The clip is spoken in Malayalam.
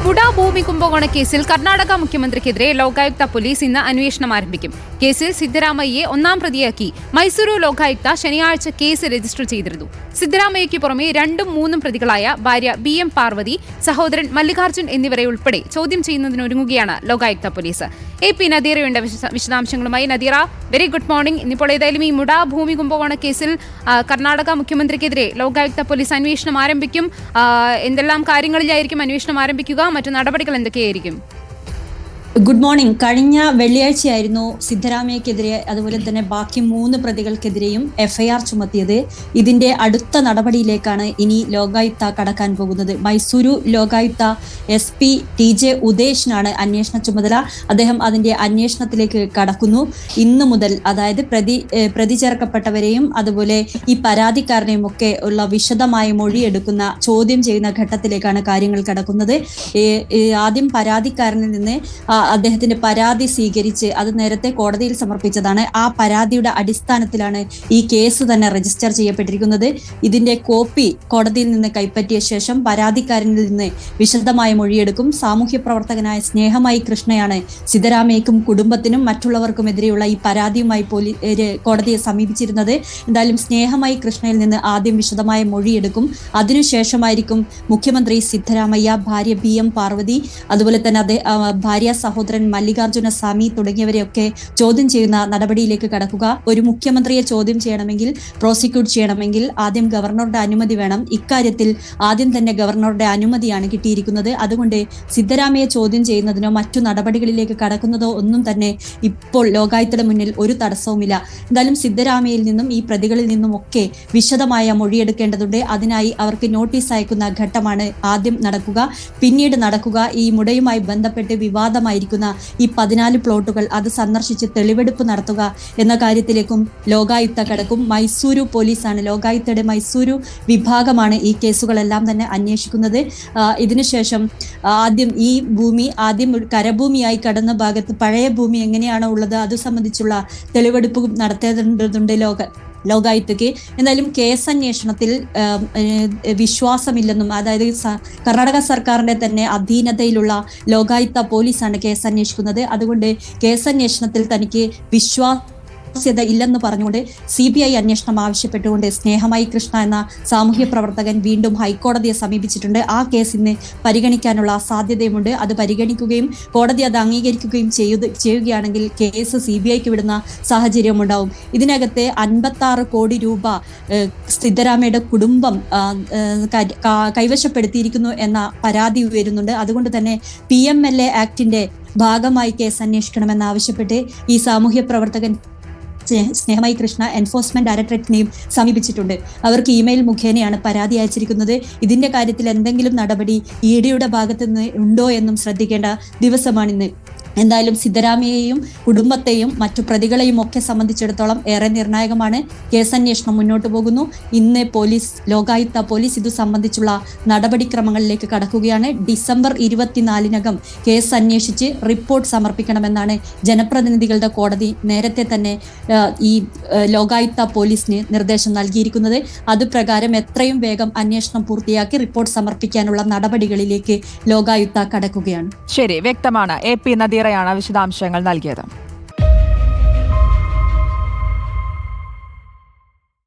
കുട ഭൂമി കുംഭകോണ കേസിൽ കർണാടക മുഖ്യമന്ത്രിക്കെതിരെ ലോകായുക്ത പോലീസ് ഇന്ന് അന്വേഷണം ആരംഭിക്കും. കേസിൽ സിദ്ധരാമയ്യയെ ഒന്നാം പ്രതിയാക്കി മൈസൂരു ലോകായുക്ത ശനിയാഴ്ച കേസ് രജിസ്റ്റർ ചെയ്തിരുന്നു. സിദ്ധരാമയ്യയ്ക്ക് പുറമെ 2ഉം 3ഉം പ്രതികളായ ഭാര്യ BM പാർവതി, സഹോദരൻ മല്ലികാർജുൻ എന്നിവരെ ഉൾപ്പെടെ ചോദ്യം ചെയ്യുന്നതിനൊരുങ്ങുകയാണ് ലോകായുക്ത പോലീസ്. AP നദീറയുണ്ട് വിശദാംശങ്ങളുമായി. Nadeera, very good morning. ഇന്നിപ്പോൾ ഏതായാലും ഈ മുട ഭൂമി കുംഭകോണ കേസിൽ കർണാടക മുഖ്യമന്ത്രിക്കെതിരെ ലോകായുക്ത പോലീസ് അന്വേഷണം ആരംഭിക്കും. എന്തെല്ലാം കാര്യങ്ങളിലായിരിക്കും അന്വേഷണം ആരംഭിക്കുക? മറ്റു നടപടികൾ എന്തൊക്കെയായിരിക്കും? Good morning. കഴിഞ്ഞ വെള്ളിയാഴ്ചയായിരുന്നു സിദ്ധരാമയ്യക്കെതിരെ അതുപോലെ തന്നെ ബാക്കി 3 പ്രതികൾക്കെതിരെയും FIR ചുമത്തിയത്. ഇതിന്റെ അടുത്ത നടപടിയിലേക്കാണ് ഇനി ലോകായുക്ത കടക്കാൻ പോകുന്നത്. മൈസൂരു ലോകായുക്ത SP TJ ഉദേശിനാണ് അന്വേഷണ ചുമതല. അദ്ദേഹം അതിന്റെ അന്വേഷണത്തിലേക്ക് കടക്കുന്നു. ഇന്നു മുതൽ, അതായത് പ്രതി ചേർക്കപ്പെട്ടവരെയും അതുപോലെ ഈ പരാതിക്കാരനെയും ഒക്കെ ഉള്ള വിശദമായ മൊഴിയെടുക്കുന്ന, ചോദ്യം ചെയ്യുന്ന ഘട്ടത്തിലേക്കാണ് കാര്യങ്ങൾ കടക്കുന്നത്. ആദ്യം പരാതിക്കാരനിൽ നിന്ന് അദ്ദേഹത്തിന്റെ പരാതി സ്വീകരിച്ച് അത് നേരത്തെ കോടതിയിൽ സമർപ്പിച്ചതാണ്. ആ പരാതിയുടെ അടിസ്ഥാനത്തിലാണ് ഈ കേസ് തന്നെ രജിസ്റ്റർ ചെയ്യപ്പെട്ടിരിക്കുന്നത്. ഇതിന്റെ കോപ്പി കോടതിയിൽ നിന്ന് കൈപ്പറ്റിയ ശേഷം പരാതിക്കാരനിൽ നിന്ന് വിശദമായ മൊഴിയെടുക്കും. സാമൂഹ്യ പ്രവർത്തകനായ സ്നേഹമായി കൃഷ്ണയാണ് സിദ്ധരാമയ്യക്കും കുടുംബത്തിനും മറ്റുള്ളവർക്കുമെതിരെയുള്ള ഈ പരാതിയുമായി കോടതിയെ സമീപിച്ചിരുന്നത്. എന്തായാലും സ്നേഹമായി കൃഷ്ണയിൽ നിന്ന് ആദ്യം വിശദമായ മൊഴിയെടുക്കും. അതിനുശേഷമായിരിക്കും മുഖ്യമന്ത്രി സിദ്ധരാമയ്യ, ഭാര്യ BM പാർവതി, അതുപോലെ തന്നെ ഭാര്യ സഹോദരൻ മല്ലികാർജുന സ്വാമി തുടങ്ങിയവരെയൊക്കെ ചോദ്യം ചെയ്യുന്ന നടപടിയിലേക്ക് കടക്കുക. ഒരു മുഖ്യമന്ത്രിയെ ചോദ്യം ചെയ്യണമെങ്കിൽ, പ്രോസിക്യൂട്ട് ചെയ്യണമെങ്കിൽ ആദ്യം ഗവർണറുടെ അനുമതി വേണം. ഇക്കാര്യത്തിൽ ആദ്യം തന്നെ ഗവർണറുടെ അനുമതിയാണ് കിട്ടിയിരിക്കുന്നത്. അതുകൊണ്ട് സിദ്ധരാമയ്യയെ ചോദ്യം ചെയ്യുന്നതിനോ മറ്റു നടപടികളിലേക്ക് കടക്കുന്നതോ ഒന്നും തന്നെ ഇപ്പോൾ ലോകായുക്തയുടെ മുന്നിൽ ഒരു തടസ്സവുമില്ല. എന്തായാലും സിദ്ധരാമയ്യയിൽ നിന്നും ഈ പ്രതികളിൽ നിന്നും ഒക്കെ വിശദമായ മൊഴിയെടുക്കേണ്ടതുണ്ട്. അതിനായി അവർക്ക് നോട്ടീസ് അയക്കുന്ന ഘട്ടമാണ് ആദ്യം നടക്കുക. പിന്നീട് നടക്കുക ഈ മുടയുമായി ബന്ധപ്പെട്ട് വിവാദമായിരിക്കുന്ന ഈ 14 പ്ലോട്ടുകൾ അത് സന്ദർശിച്ച് തെളിവെടുപ്പ് നടത്തുക എന്ന കാര്യത്തിലേക്കും ലോകായുക്ത കടക്കും. മൈസൂരു പോലീസാണ്, ലോകായുക്തയുടെ മൈസൂരു വിഭാഗമാണ് ഈ കേസുകളെല്ലാം തന്നെ അന്വേഷിക്കുന്നത്. ഇതിനുശേഷം ആദ്യം ഈ ഭൂമി കരഭൂമിയായി കടന്ന ഭാഗത്ത് പഴയ ഭൂമി എങ്ങനെയാണോ ഉള്ളത് അത് സംബന്ധിച്ചുള്ള തെളിവെടുപ്പ് നടത്തേണ്ടതുണ്ട് ലോകായുക്തയ്ക്ക്. എന്തായാലും കേസന്വേഷണത്തിൽ വിശ്വാസമില്ലെന്നും, അതായത് കർണാടക സർക്കാരിന്റെ തന്നെ അധീനതയിലുള്ള ലോകായുക്ത പോലീസാണ് കേസ് അന്വേഷിക്കുന്നത്. അതുകൊണ്ട് കേസന്വേഷണത്തിൽ തനിക്ക് ഇല്ലെന്ന് പറഞ്ഞുകൊണ്ട് CBI അന്വേഷണം ആവശ്യപ്പെട്ടുകൊണ്ട് സ്നേഹമായി കൃഷ്ണ എന്ന സാമൂഹ്യ പ്രവർത്തകൻ വീണ്ടും ഹൈക്കോടതിയെ സമീപിച്ചിട്ടുണ്ട്. ആ കേസ് ഇന്ന് പരിഗണിക്കാനുള്ള സാധ്യതയുമുണ്ട്. അത് പരിഗണിക്കുകയും കോടതി അത് അംഗീകരിക്കുകയും ചെയ്യുകയാണെങ്കിൽ കേസ് CBIക്ക് വിടുന്ന സാഹചര്യം ഉണ്ടാവും. ഇതിനകത്ത് 56 കോടി രൂപ സിദ്ധരാമയ്യയുടെ കുടുംബം കൈവശപ്പെടുത്തിയിരിക്കുന്നു എന്ന പരാതി ഉയരുന്നുണ്ട്. അതുകൊണ്ട് തന്നെ PMLA ആക്ടിന്റെ ഭാഗമായി കേസ് അന്വേഷിക്കണമെന്നാവശ്യപ്പെട്ട് ഈ സാമൂഹ്യ പ്രവർത്തകൻ സ്നേഹമായി കൃഷ്ണ എൻഫോഴ്സ്മെന്റ് ഡയറക്ടറേറ്റിനെയും സമീപിച്ചിട്ടുണ്ട്. അവർക്ക് ഇമെയിൽ മുഖേനയാണ് പരാതി അയച്ചിരിക്കുന്നത്. ഇതിന്റെ കാര്യത്തിൽ എന്തെങ്കിലും നടപടി EDയുടെ ഭാഗത്ത് നിന്ന് ഉണ്ടോ എന്നും ശ്രദ്ധിക്കേണ്ട ദിവസമാണിന്ന്. എന്തായാലും സിദ്ധരാമയ്യയെയും കുടുംബത്തെയും മറ്റു പ്രതികളെയും ഒക്കെ സംബന്ധിച്ചിടത്തോളം ഏറെ നിർണായകമാണ്. കേസന്വേഷണം മുന്നോട്ട് പോകുന്നു. ഇന്ന് ലോകായുക്ത പോലീസ് ഇതു സംബന്ധിച്ചുള്ള നടപടിക്രമങ്ങളിലേക്ക് കടക്കുകയാണ്. ഡിസംബർ 24-നകം കേസ് അന്വേഷിച്ച് റിപ്പോർട്ട് സമർപ്പിക്കണമെന്നാണ് ജനപ്രതിനിധികളുടെ കോടതി നേരത്തെ തന്നെ ഈ ലോകായുക്ത പോലീസിന് നിർദ്ദേശം നൽകിയിരിക്കുന്നത്. അതുപ്രകാരം എത്രയും വേഗം അന്വേഷണം പൂർത്തിയാക്കി റിപ്പോർട്ട് സമർപ്പിക്കാനുള്ള നടപടികളിലേക്ക് ലോകായുക്ത കടക്കുകയാണ്. ശരി, വ്യക്തമാണ്. AP നദീറയാണ് വിശദാംശങ്ങൾ നൽകിയത്.